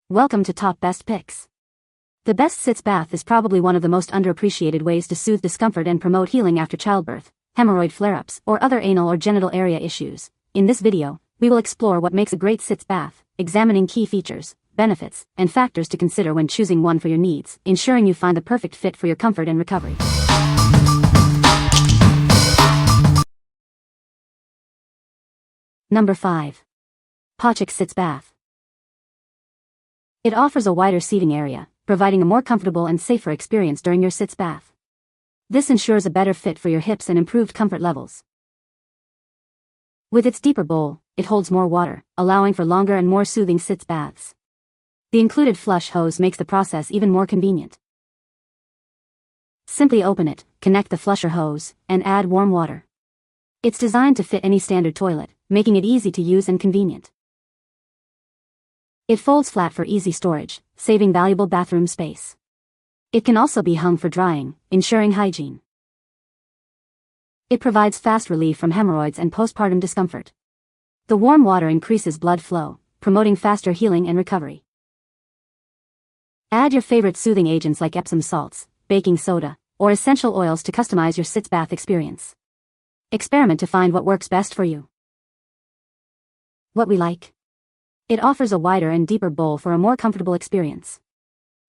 Welcome to Top Best Picks. The best Sitz Bath is probably one of the most underappreciated ways to soothe discomfort and promote healing after childbirth, hemorrhoid flare-ups, or other anal or genital area issues. In this video, we will explore what makes a great Sitz Bath, examining key features, benefits, and factors to consider when choosing one for your needs, ensuring you find the perfect fit for your comfort and recovery. Number 5. Pochik Sitz Bath. It offers a wider seating area, providing a more comfortable and safer experience during your Sitz Bath. This ensures a better fit for your hips and improved comfort levels. With its deeper bowl, it holds more water, allowing for longer and more soothing Sitz Baths. The included flush hose makes the process even more convenient. Simply open it, connect the flusher hose, and add warm water. It's designed to fit any standard toilet, making it easy to use and convenient. It folds flat for easy storage, saving valuable bathroom space. It can also be hung for drying, ensuring hygiene. It provides fast relief from hemorrhoids and postpartum discomfort. The warm water increases blood flow, promoting faster healing and recovery. Add your favorite soothing agents like Epsom salts, baking soda, or essential oils to customize your Sitz Bath experience. Experiment to find what works best for you. What we like. It offers a wider and deeper bowl for a more comfortable experience.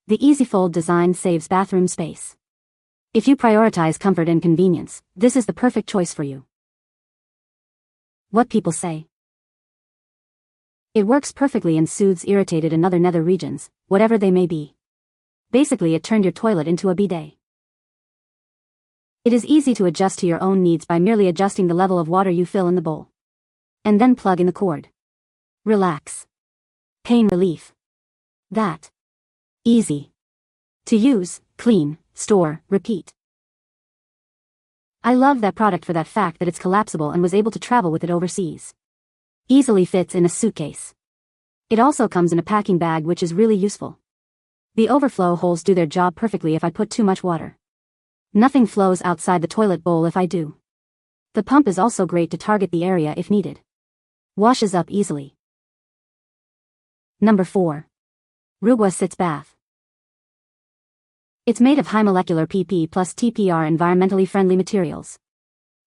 The easy fold design saves bathroom space. If you prioritize comfort and convenience, this is the perfect choice for you. What people say. It works perfectly and soothes irritated and other nether regions, whatever they may be. Basically, it turned your toilet into a bidet. It is easy to adjust to your own needs by merely adjusting the level of water you fill in the bowl. And then plug in the cord. Relax. Pain relief. That. Easy. To use, clean, store, repeat. I love that product for that fact that it's collapsible and was able to travel with it overseas. Easily fits in a suitcase. It also comes in a packing bag, which is really useful. The overflow holes do their job perfectly if I put too much water. Nothing flows outside the toilet bowl if I do. The pump is also great to target the area if needed. Washes up easily. Number 4. RUGUO Sitz Bath. It's made of high molecular PP plus TPR environmentally friendly materials.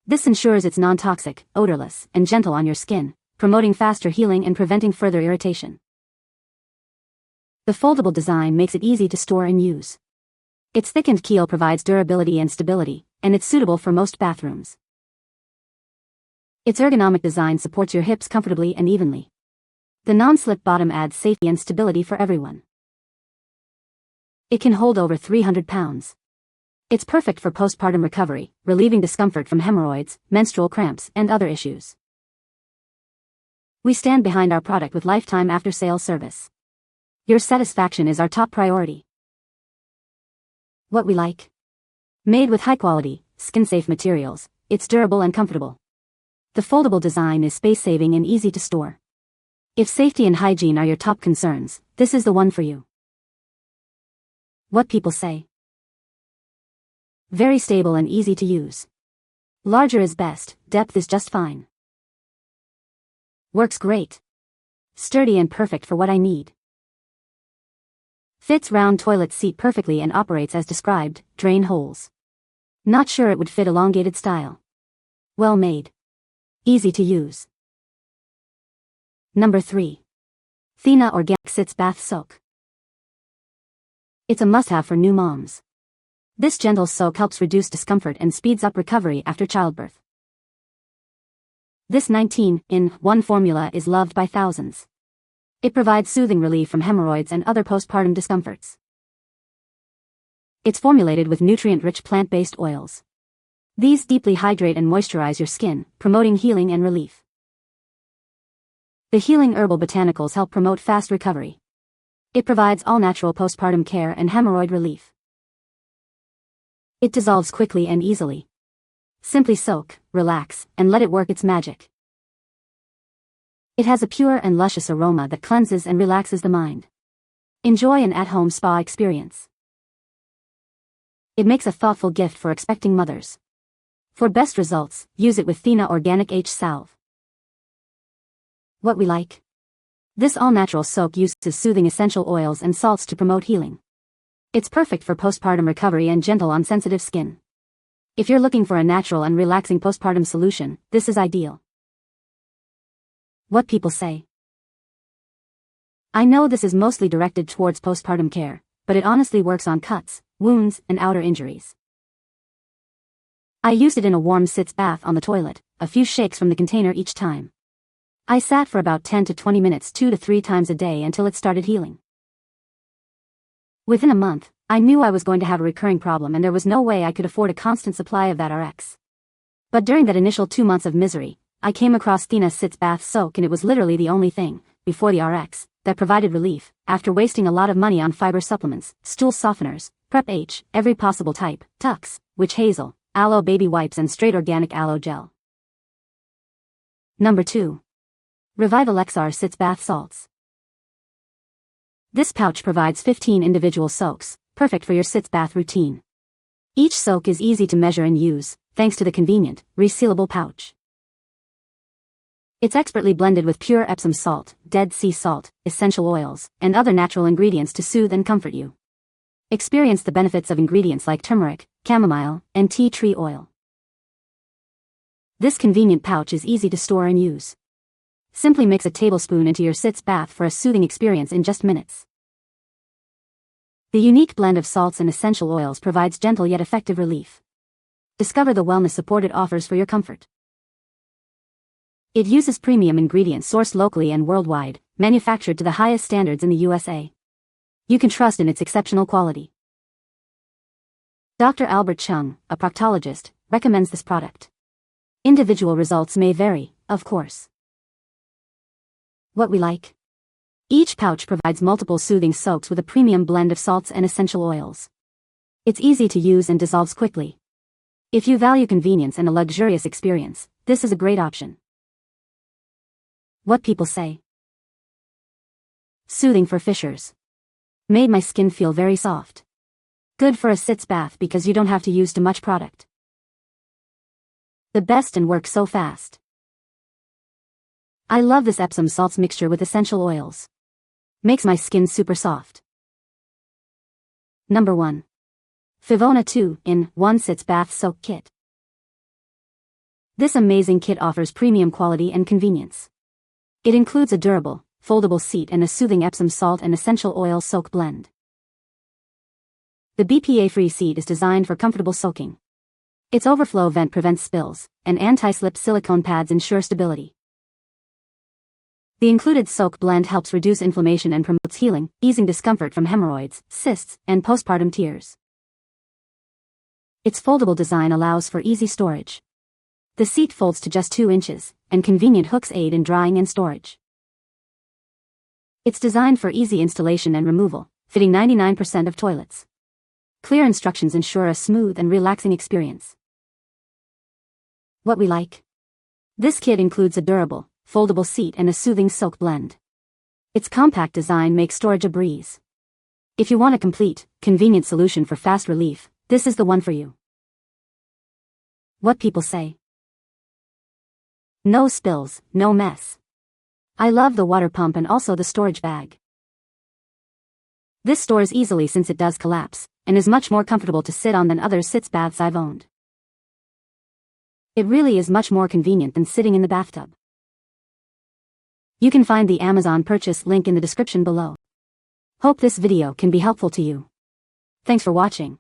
This ensures it's non-toxic, odorless, and gentle on your skin, promoting faster healing and preventing further irritation. The foldable design makes it easy to store and use. Its thickened keel provides durability and stability, and it's suitable for most bathrooms. Its ergonomic design supports your hips comfortably and evenly. The non-slip bottom adds safety and stability for everyone. It can hold over 300 pounds. It's perfect for postpartum recovery, relieving discomfort from hemorrhoids, menstrual cramps, and other issues. We stand behind our product with lifetime after-sales service. Your satisfaction is our top priority. What we like. Made with high-quality, skin-safe materials, it's durable and comfortable. The foldable design is space-saving and easy to store. If safety and hygiene are your top concerns, this is the one for you. What people say. Very stable and easy to use. Larger is best, depth is just fine. Works great. Sturdy and perfect for what I need. Fits round toilet seat perfectly and operates as described, drain holes. Not sure it would fit elongated style. Well made. Easy to use. Number 3. Thena Organic Sitz Bath Soak. It's a must-have for new moms. This gentle soak helps reduce discomfort and speeds up recovery after childbirth. This 19-in-1 formula is loved by thousands. It provides soothing relief from hemorrhoids and other postpartum discomforts. It's formulated with nutrient-rich plant-based oils. These deeply hydrate and moisturize your skin, promoting healing and relief. The healing herbal botanicals help promote fast recovery. It provides all-natural postpartum care and hemorrhoid relief. It dissolves quickly and easily. Simply soak, relax, and let it work its magic. It has a pure and luscious aroma that cleanses and relaxes the mind. Enjoy an at-home spa experience. It makes a thoughtful gift for expecting mothers. For best results, use it with Thena Organic H Salve. What we like. This all-natural soak uses soothing essential oils and salts to promote healing. It's perfect for postpartum recovery and gentle on sensitive skin. If you're looking for a natural and relaxing postpartum solution, this is ideal. What people say. I know this is mostly directed towards postpartum care, but it honestly works on cuts, wounds, and outer injuries. I used it in a warm Sitz Bath on the toilet, a few shakes from the container each time. I sat for about 10 to 20 minutes 2 to 3 times a day until it started healing. Within a month, I knew I was going to have a recurring problem and there was no way I could afford a constant supply of that RX. But during that initial 2 months of misery, I came across Thena's Sitz Bath soak and it was literally the only thing, before the RX, that provided relief, after wasting a lot of money on fiber supplements, stool softeners, Prep H, every possible type, Tux, witch hazel, aloe baby wipes and straight organic aloe gel. Number 2. Revivol-XR Sitz Bath Salts. This pouch provides 15 individual soaks, perfect for your Sitz Bath routine. Each soak is easy to measure and use, thanks to the convenient, resealable pouch. It's expertly blended with pure Epsom salt, Dead Sea salt, essential oils, and other natural ingredients to soothe and comfort you. Experience the benefits of ingredients like turmeric, chamomile, and tea tree oil. This convenient pouch is easy to store and use. Simply mix a tablespoon into your Sitz Bath for a soothing experience in just minutes. The unique blend of salts and essential oils provides gentle yet effective relief. Discover the wellness support it offers for your comfort. It uses premium ingredients sourced locally and worldwide, manufactured to the highest standards in the USA. You can trust in its exceptional quality. Dr. Albert Chung, a proctologist, recommends this product. Individual results may vary, of course. What we like. Each pouch provides multiple soothing soaks with a premium blend of salts and essential oils. It's easy to use and dissolves quickly. If you value convenience and a luxurious experience, this is a great option. What people say. Soothing for fissures. Made my skin feel very soft. Good for a Sitz Bath because you don't have to use too much product. The best and works so fast. I love this Epsom salts mixture with essential oils. Makes my skin super soft. Number 1. Fivona 2-in-1 Sitz Bath Soak Kit. This amazing kit offers premium quality and convenience. It includes a durable, foldable seat and a soothing Epsom salt and essential oil soak blend. The BPA-free seat is designed for comfortable soaking. Its overflow vent prevents spills, and anti-slip silicone pads ensure stability. The included soak blend helps reduce inflammation and promotes healing, easing discomfort from hemorrhoids, cysts, and postpartum tears. Its foldable design allows for easy storage. The seat folds to just 2 inches, and convenient hooks aid in drying and storage. It's designed for easy installation and removal, fitting 99% of toilets. Clear instructions ensure a smooth and relaxing experience. What we like. This kit includes a durable, foldable seat and a soothing soak blend. Its compact design makes storage a breeze. If you want a complete, convenient solution for fast relief, this is the one for you. What people say. No spills, no mess. I love the water pump and also the storage bag. This stores easily since it does collapse, and is much more comfortable to sit on than other Sitz Baths I've owned. It really is much more convenient than sitting in the bathtub. You can find the Amazon purchase link in the description below. Hope this video can be helpful to you. Thanks for watching.